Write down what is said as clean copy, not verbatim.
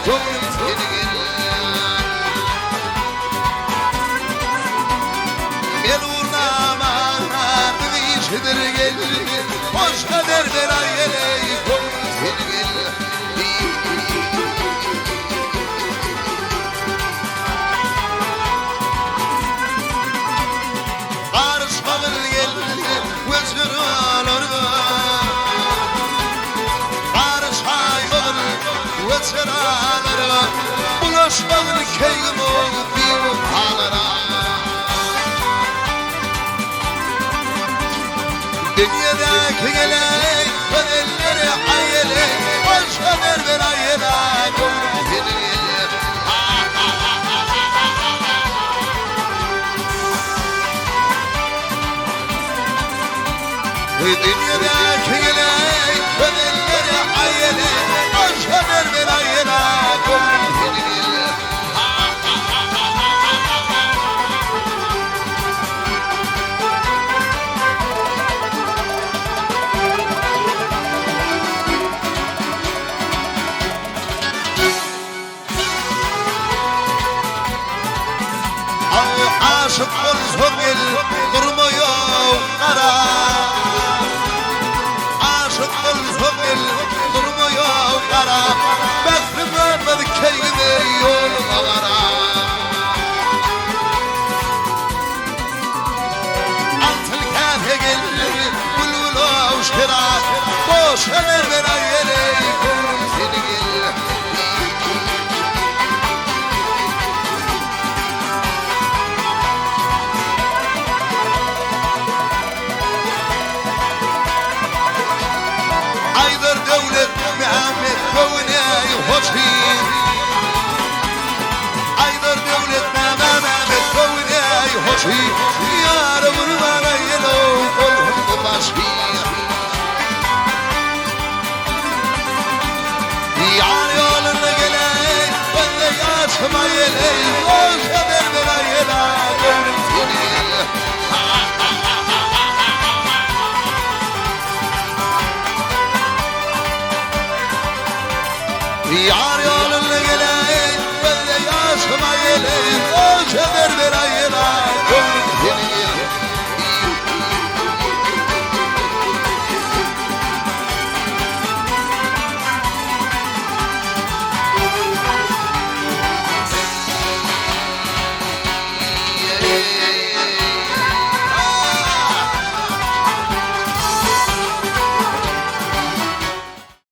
gönlüm seni gel. Gel uğrama bir gel. Hoş haber ver ayele gönlüm seni gel. Karışmağın gel gözünü alırma. Karışmağın gözünü alırma. Bulaşmağın keyim ol bir halara. Dünyadaki gelek bedelleri ayele. Hoş haber ver ayele gönlüm seni gel. Dünyadaki gelek bedelleri ayele. Hoş haber ver ayele gönlüm seni gel. Aşık olsun el durmuyor kara. Aşık olsun el durmuyor kara. Beklim vermedi keyimi yoluna kara. Altın kafe gelir bülbül avşkıra. Boş haber ver ayele gönlüm seni gel. Aydır devlet Mehmet Kavunay hoşin. Aydır devlet Mehmet Kavunay hoşin. Yarı vurmana yelo kolhum başkin. Yar yoluna geley ben de yaşıma yeley. Hoş haber ver ayela gönlüm seni gel. Yar yoluna